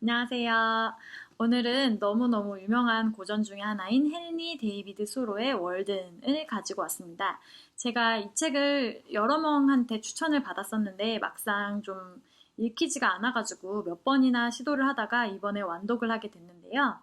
안녕하세요. 오늘은 너무너무 유명한 고전 중에 하나인 헨리 데이비드 소로의 월든을 가지고 왔습니다. 제가 이 책을 여러 명한테 추천을 받았었는데 막상 좀 읽히지가 않아가지고 몇 번이나 시도를 하다가 이번에 완독을 하게 됐는데요.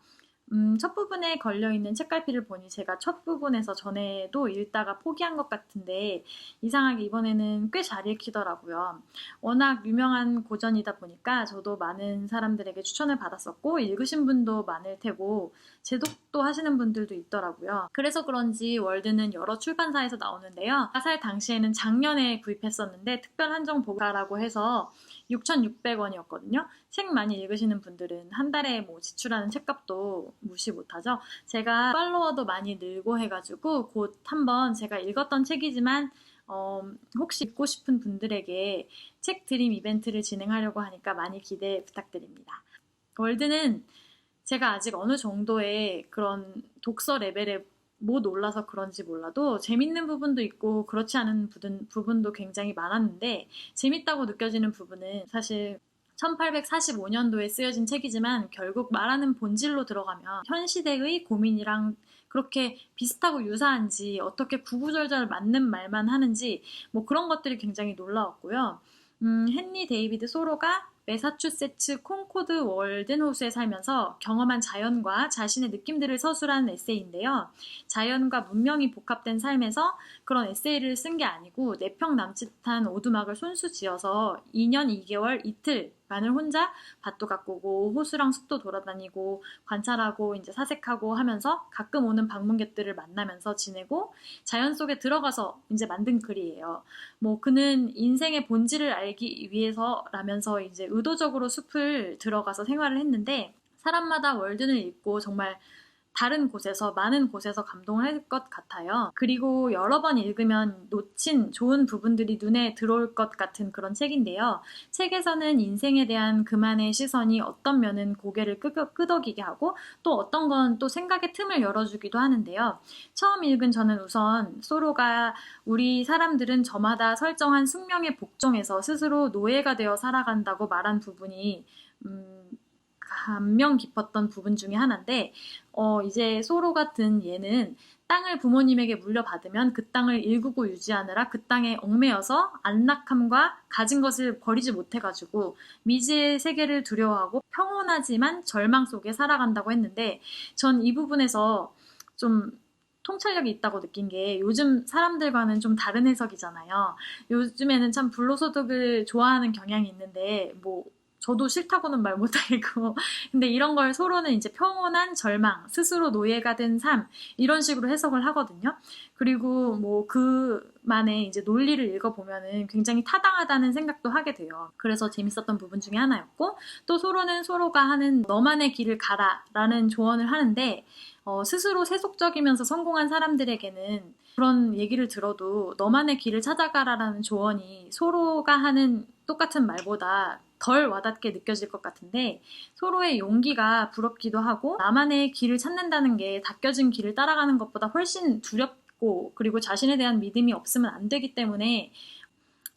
첫 부분에 걸려있는 책갈피를 보니 제가 첫 부분에서 전에도 읽다가 포기한 것 같은데 이상하게 이번에는 꽤 잘 읽히더라고요. 워낙 유명한 고전이다 보니까 저도 많은 사람들에게 추천을 받았었고 읽으신 분도 많을 테고 재독도 하시는 분들도 있더라고요. 그래서 그런지 월드는 여러 출판사에서 나오는데요. 살 당시에는 작년에 구입했었는데 특별 한정 보가라고 해서 6,600원이었거든요. 책 많이 읽으시는 분들은 한 달에 뭐 지출하는 책값도 무시 못하죠. 제가 팔로워도 많이 늘고 해가지고 곧 한번 제가 읽었던 책이지만 혹시 읽고 싶은 분들에게 책 드림 이벤트를 진행하려고 하니까 많이 기대 부탁드립니다. 월드는 제가 아직 어느 정도의 그런 독서 레벨에 못 올라서 그런지 몰라도 재밌는 부분도 있고 그렇지 않은 부분도 굉장히 많았는데 재밌다고 느껴지는 부분은 사실 1845년도에 쓰여진 책이지만 결국 말하는 본질로 들어가면 현 시대의 고민이랑 그렇게 비슷하고 유사한지 어떻게 구구절절 맞는 말만 하는지 뭐 그런 것들이 굉장히 놀라웠고요. 헨리 데이비드 소로가 매사추세츠 콘코드 월든 호수에 살면서 경험한 자연과 자신의 느낌들을 서술한 에세이인데요. 자연과 문명이 복합된 삶에서 그런 에세이를 쓴 게 아니고 4평 남짓한 오두막을 손수 지어서 2년 2개월 이틀간을 혼자 밭도 가꾸고 호수랑 숲도 돌아다니고 관찰하고 이제 사색하고 하면서 가끔 오는 방문객들을 만나면서 지내고 자연 속에 들어가서 이제 만든 글이에요. 뭐 그는 인생의 본질을 알기 위해서라면서 이제 의도적으로 숲을 들어가서 생활을 했는데 사람마다 월든을 읽고 정말 다른 곳에서 많은 곳에서 감동을 할 것 같아요. 그리고 여러 번 읽으면 놓친 좋은 부분들이 눈에 들어올 것 같은 그런 책인데요. 책에서는 인생에 대한 그만의 시선이 어떤 면은 고개를 끄덕이게 하고 또 어떤 건 또 생각의 틈을 열어주기도 하는데요. 처음 읽은 저는 우선 소로가 우리 사람들은 저마다 설정한 숙명의 복종에서 스스로 노예가 되어 살아간다고 말한 부분이 감명 깊었던 부분 중에 하나인데 이제 소로 같은 얘는 땅을 부모님에게 물려받으면 그 땅을 일구고 유지하느라 그 땅에 얽매여서 안락함과 가진 것을 버리지 못해가지고 미지의 세계를 두려워하고 평온하지만 절망 속에 살아간다고 했는데 전 이 부분에서 좀 통찰력이 있다고 느낀 게 요즘 사람들과는 좀 다른 해석이잖아요. 요즘에는 참 불로소득을 좋아하는 경향이 있는데 뭐 저도 싫다고는 말 못하겠고 근데 이런 걸 서로는 이제 평온한 절망, 스스로 노예가 된 삶 이런 식으로 해석을 하거든요. 그리고 뭐 그만의 이제 논리를 읽어보면은 굉장히 타당하다는 생각도 하게 돼요. 그래서 재밌었던 부분 중에 하나였고 또 서로는 서로가 하는 너만의 길을 가라라는 조언을 하는데 스스로 세속적이면서 성공한 사람들에게는 그런 얘기를 들어도 너만의 길을 찾아가라라는 조언이 서로가 하는 똑같은 말보다 덜 와닿게 느껴질 것 같은데 서로의 용기가 부럽기도 하고 나만의 길을 찾는다는 게 닦여진 길을 따라가는 것보다 훨씬 두렵고 그리고 자신에 대한 믿음이 없으면 안 되기 때문에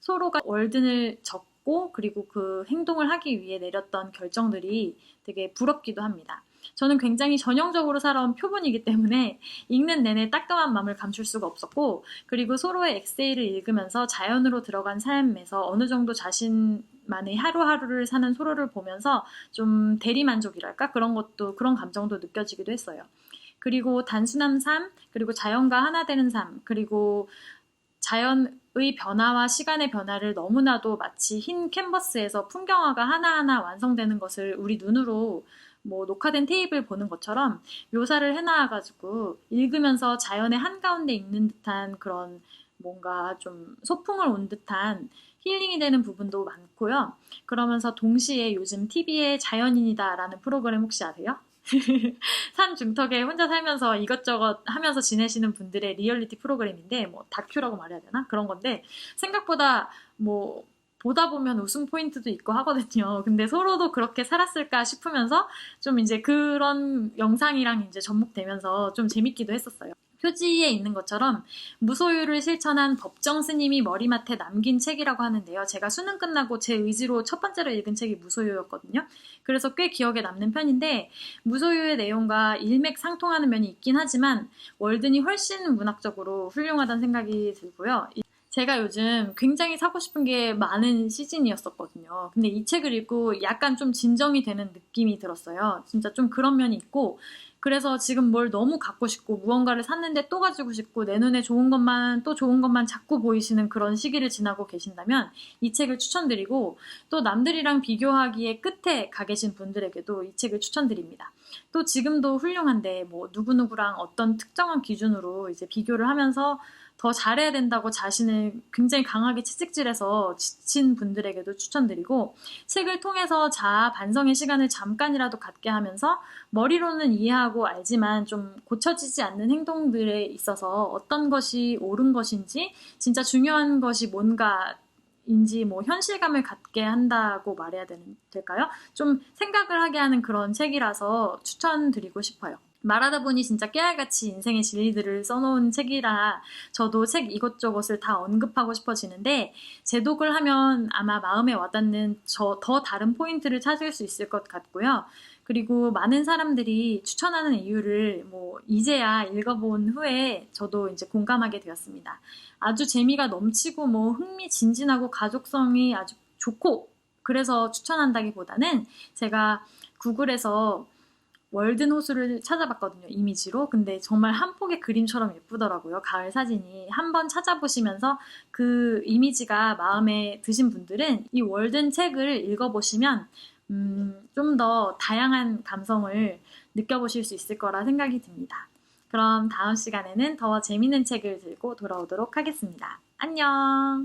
서로가 월든을 적고 그리고 그 행동을 하기 위해 내렸던 결정들이 되게 부럽기도 합니다. 저는 굉장히 전형적으로 살아온 표본이기 때문에 읽는 내내 따끔한 마음을 감출 수가 없었고 그리고 서로의 엑세이를 읽으면서 자연으로 들어간 삶에서 어느 정도 자신만의 하루하루를 사는 서로를 보면서 좀 대리만족이랄까? 그런 감정도 느껴지기도 했어요. 그리고 단순한 삶, 그리고 자연과 하나 되는 삶, 그리고 자연의 변화와 시간의 변화를 너무나도 마치 흰 캔버스에서 풍경화가 하나하나 완성되는 것을 우리 눈으로 뭐 녹화된 테이프를 보는 것처럼 묘사를 해놔가지고 읽으면서 자연의 한가운데 있는 듯한 그런 뭔가 좀 소풍을 온 듯한 힐링이 되는 부분도 많고요. 그러면서 동시에 요즘 TV에 자연인이다라는 프로그램 혹시 아세요? 산 중턱에 혼자 살면서 이것저것 하면서 지내시는 분들의 리얼리티 프로그램인데 뭐 다큐라고 말해야 되나? 그런 건데 생각보다 뭐 보다 보면 웃음 포인트도 있고 하거든요. 근데 서로도 그렇게 살았을까 싶으면서 좀 이제 그런 영상이랑 이제 접목되면서 좀 재밌기도 했었어요. 표지에 있는 것처럼 무소유를 실천한 법정 스님이 머리맡에 남긴 책이라고 하는데요. 제가 수능 끝나고 제 의지로 첫 번째로 읽은 책이 무소유였거든요. 그래서 꽤 기억에 남는 편인데 무소유의 내용과 일맥상통하는 면이 있긴 하지만 월든이 훨씬 문학적으로 훌륭하다는 생각이 들고요. 제가 요즘 굉장히 사고 싶은 게 많은 시즌이었었거든요. 근데 이 책을 읽고 약간 좀 진정이 되는 느낌이 들었어요. 진짜 좀 그런 면이 있고, 그래서 지금 뭘 너무 갖고 싶고, 무언가를 샀는데 또 가지고 싶고, 내 눈에 좋은 것만, 또 좋은 것만 자꾸 보이시는 그런 시기를 지나고 계신다면, 이 책을 추천드리고, 또 남들이랑 비교하기에 끝에 가 계신 분들에게도 이 책을 추천드립니다. 또 지금도 훌륭한데, 뭐, 누구누구랑 어떤 특정한 기준으로 이제 비교를 하면서 더 잘해야 된다고 자신을 굉장히 강하게 채찍질해서 지친 분들에게도 추천드리고, 책을 통해서 자아 반성의 시간을 잠깐이라도 갖게 하면서 머리로는 이해하고 알지만 좀 고쳐지지 않는 행동들에 있어서 어떤 것이 옳은 것인지, 진짜 중요한 것이 뭔가인지 뭐 현실감을 갖게 한다고 말해야 될까요? 좀 생각을 하게 하는 그런 책이라서 추천드리고 싶어요. 말하다 보니 진짜 깨알같이 인생의 진리들을 써놓은 책이라 저도 책 이것저것을 다 언급하고 싶어지는데, 제독을 하면 아마 마음에 와닿는 더 다른 포인트를 찾을 수 있을 것 같고요. 그리고 많은 사람들이 추천하는 이유를 뭐 이제야 읽어본 후에 저도 이제 공감하게 되었습니다. 아주 재미가 넘치고 뭐 흥미진진하고 가족성이 아주 좋고, 그래서 추천한다기보다는 제가 구글에서 월든 호수를 찾아봤거든요, 이미지로. 근데 정말 한 폭의 그림처럼 예쁘더라고요, 가을 사진이. 한번 찾아보시면서 그 이미지가 마음에 드신 분들은 이 월든 책을 읽어보시면 좀 더 다양한 감성을 느껴보실 수 있을 거라 생각이 듭니다. 그럼 다음 시간에는 더 재밌는 책을 들고 돌아오도록 하겠습니다. 안녕!